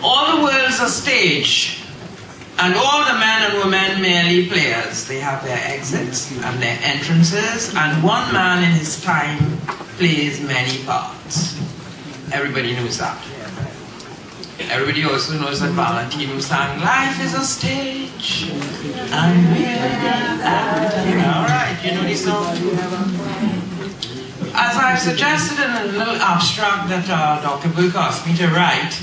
All the world's a stage, and all the men and women merely players. They have their exits and their entrances, and one man in his time plays many parts. Everybody knows that. Everybody also knows that Valentino sang, "Life is a stage, and we're acting." Alright, you know this song? As I've suggested in a little abstract that Dr. Burke asked me to write,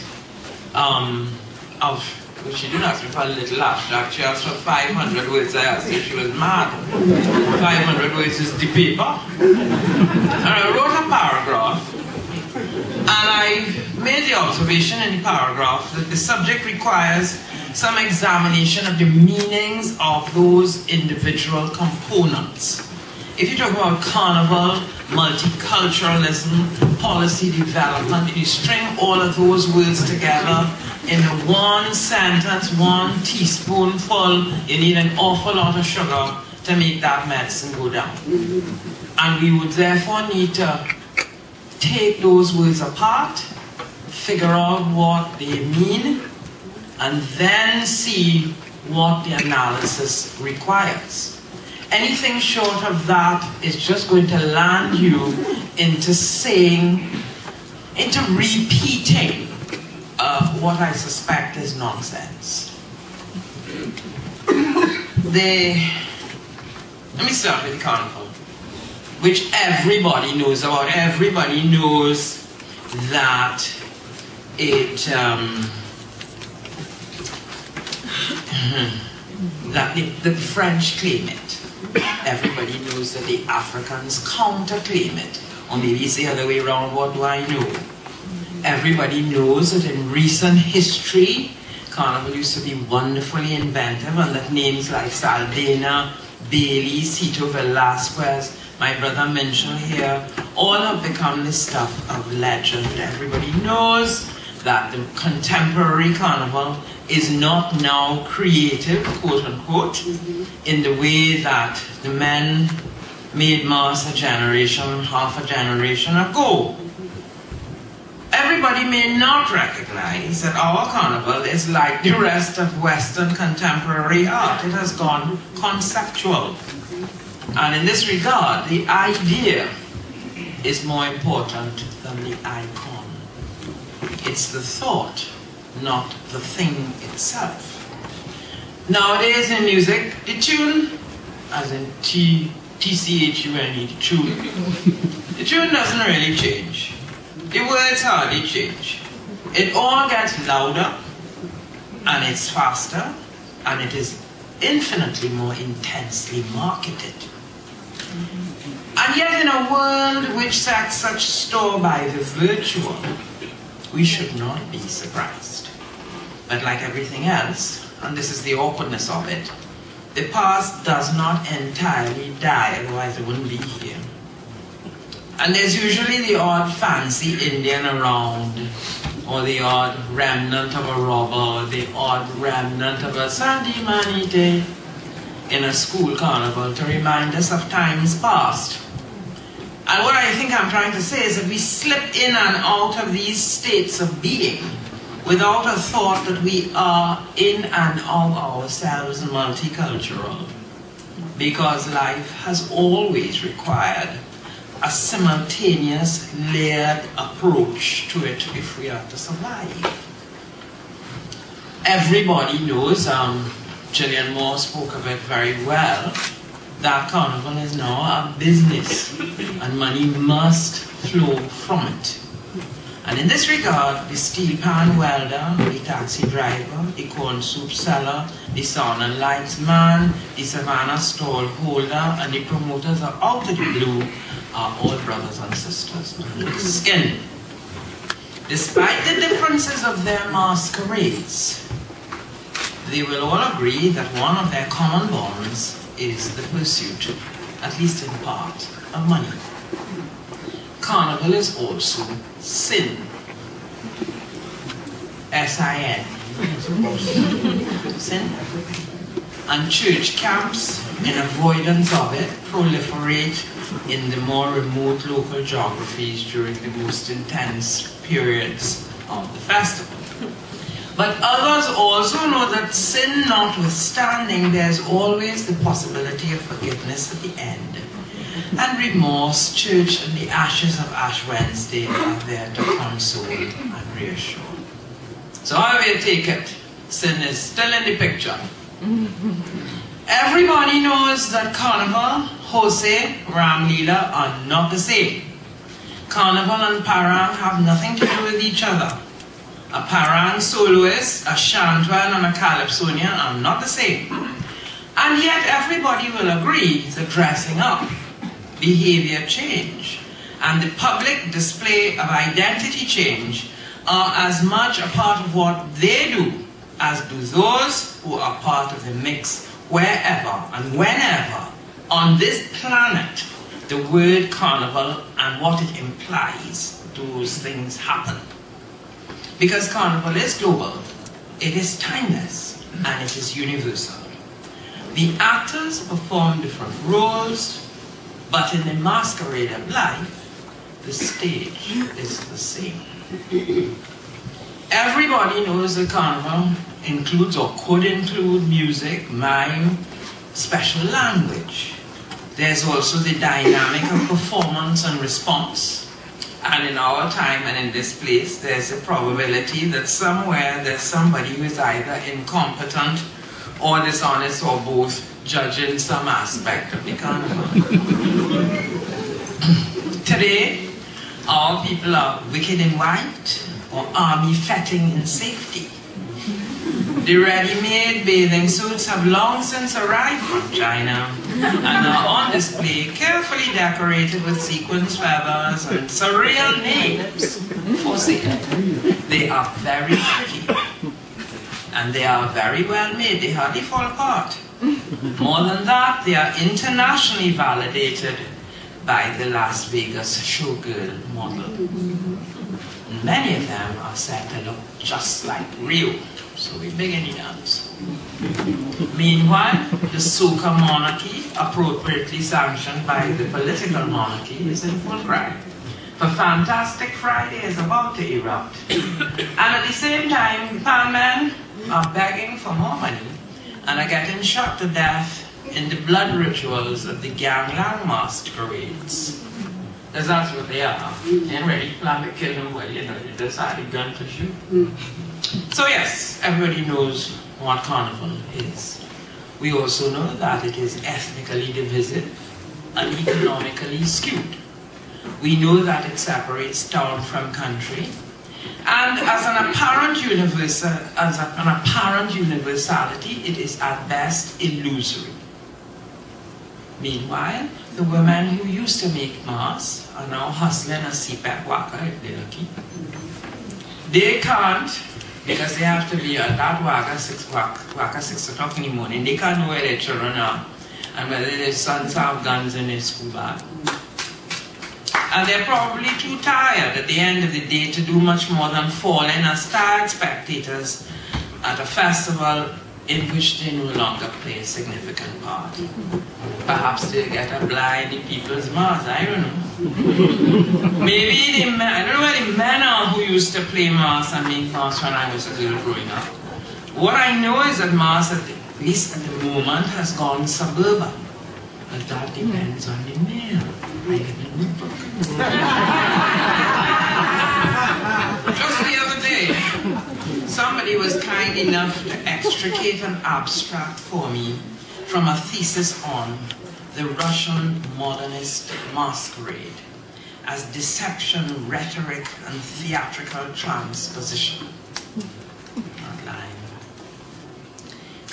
which she didn't ask me for a little abstract, she asked for 500 words. I asked her if she was mad. 500 words is the paper. And I wrote a paragraph, and I made the observation in the paragraph that the subject requires some examination of the meanings of those individual components. If you talk about Carnival, multiculturalism, policy development, you string all of those words together in one sentence, one teaspoonful, you need an awful lot of sugar to make that medicine go down. And we would therefore need to take those words apart, figure out what they mean, and then see what the analysis requires. Anything short of that is just going to land you into saying, into repeating what I suspect is nonsense. Let me start with the Carnival, which everybody knows about. Everybody knows that the French claim it. Everybody knows that the Africans counterclaim it. Or maybe it's the other way around, what do I know? Everybody knows that in recent history, Carnival used to be wonderfully inventive, and that names like Saldana, Bailey, Cito Velasquez, my brother mentioned here, all have become the stuff of legend. Everybody knows that the contemporary Carnival is not now creative, quote unquote, in the way that the men made mass a generation, half a generation ago. Everybody may not recognize that our Carnival is like the rest of Western contemporary art. It has gone conceptual. And in this regard, the idea is more important than the icon. It's the thought, not the thing itself. Nowadays in music, the tune, as in T-C-H-U-N-E, the tune, the tune doesn't really change. The words hardly change. It all gets louder, and it's faster, and it is infinitely more intensely marketed. And yet in a world which sets such store by the virtual, we should not be surprised. But like everything else, and this is the awkwardness of it, the past does not entirely die, otherwise it wouldn't be here. And there's usually the odd fancy Indian around, or the odd remnant of a robber, the odd remnant of a Sunday manite in a school carnival to remind us of times past. And what I think I'm trying to say is that we slip in and out of these states of being without a thought that we are in and of ourselves multicultural, because life has always required a simultaneous, layered approach to it if we are to survive. Everybody knows, Gillian Moore spoke of it very well, that Carnival is now a business and money must flow from it. And in this regard, the steel pan welder, the taxi driver, the corn soup seller, the sound and lights man, the Savannah stall holder, and the promoters of Out of the Blue are all brothers and sisters under the skin. Despite the differences of their masquerades, they will all agree that one of their common bonds is the pursuit, at least in part, of money. Carnival is also sin. S-I-N. Sin. And church camps, in avoidance of it, proliferate in the more remote local geographies during the most intense periods of the festival. But others also know that sin notwithstanding, there's always the possibility of forgiveness at the end. And remorse, church, and the ashes of Ash Wednesday are there to console and reassure. So however you take it, sin is still in the picture. Everybody knows that Carnival, Jose, Ram Leela are not the same. Carnival and Parang have nothing to do with each other. A Parang soloist, a Shantwan and a Calypsonian are not the same. And yet everybody will agree that dressing up, behavior change, and the public display of identity change are as much a part of what they do as do those who are part of the mix wherever and whenever on this planet the word carnival and what it implies, those things happen. Because carnival is global, it is timeless, and it is universal. The actors perform different roles, but in the masquerade of life, the stage is the same. Everybody knows that carnival includes or could include music, mime, special language. There's also the dynamic of performance and response. And in our time and in this place, there's a probability that somewhere there's somebody who is either incompetent or dishonest or both, judging some aspect of the carnival. Today, our people are wicked in white or army fetting in safety. The ready-made bathing suits have long since arrived from China and are on display, carefully decorated with sequins, feathers, and surreal names for sale. They are very pretty, and they are very well made. They hardly fall apart. More than that, they are internationally validated by the Las Vegas showgirl model. And many of them are said to look just like Rio. So we begin the dance. Meanwhile, the soca monarchy, appropriately sanctioned by the political monarchy, is in full cry. For Fantastic Friday is about to erupt. And at the same time, pan men are begging for more money and are getting shot to death in the blood rituals of the gangland masquerades. Because that's what they are. You ain't ready to plan to kill nobody, you know, you just had a gun to shoot. So yes, everybody knows what carnival is. We also know that it is ethnically divisive and economically skewed. We know that it separates town from country, and as an apparent universality, it is at best illusory. Meanwhile, the women who used to make masks are now hustling a CPAC waka if they're lucky. They can't, because they have to be at that waka 6 o'clock in the morning. They can't know where their children are and whether their sons have guns in their school bag. And they're probably too tired at the end of the day to do much more than fall in as tired spectators at a festival in which they no longer play a significant part. Perhaps they'll get a blind in people's mouths, I don't know. Maybe the men, I don't know where the men are who used to play mass and make mass when I was a girl growing up. What I know is that mass, at least at the moment, has gone suburban. But that depends on the male. I live in Woodbrook. Just the other day, somebody was kind enough to extricate an abstract for me from a thesis on the Russian modernist masquerade as deception, rhetoric, and theatrical transposition. Not lying.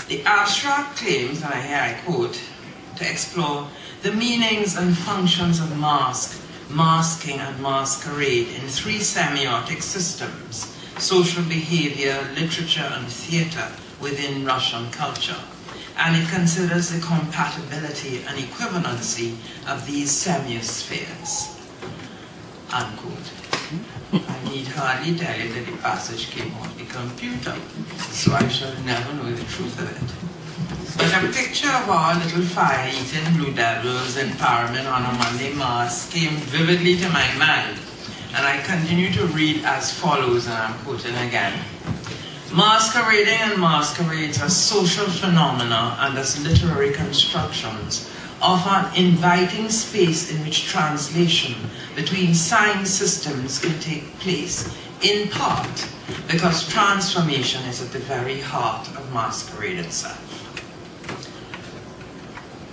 The abstract claims, and here I quote, to explore the meanings and functions of masking, and masquerade in three semiotic systems: social behavior, literature, and theater within Russian culture. And it considers the compatibility and equivalency of these semiospheres. Unquote. I need hardly tell you that the passage came off the computer, so I shall never know the truth of it. But a picture of our little fire-eating blue devils in Parliament on a Monday Mass came vividly to my mind, and I continue to read as follows, and I'm quoting again. Masquerading and masquerades as social phenomena and as literary constructions offer an inviting space in which translation between sign systems can take place, in part because transformation is at the very heart of masquerade itself.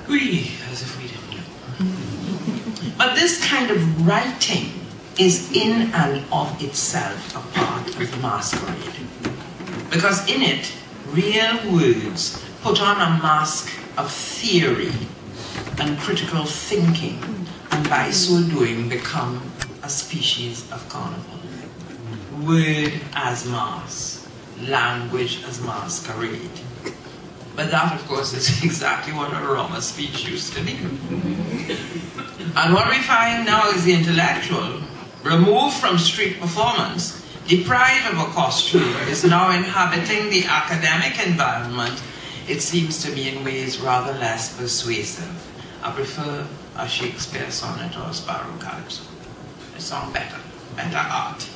As if we didn't know. But this kind of writing is in and of itself a part of masquerade. Because in it, real words put on a mask of theory and critical thinking, and by so doing become a species of carnival. Word as mask, language as masquerade. But that, of course, is exactly what a Roma speech used to be. And what we find now is the intellectual, removed from street performance, deprived of a costume, is now inhabiting the academic environment, it seems to me, in ways rather less persuasive. I prefer a Shakespeare sonnet or a Sparrow Calypso. A song better art.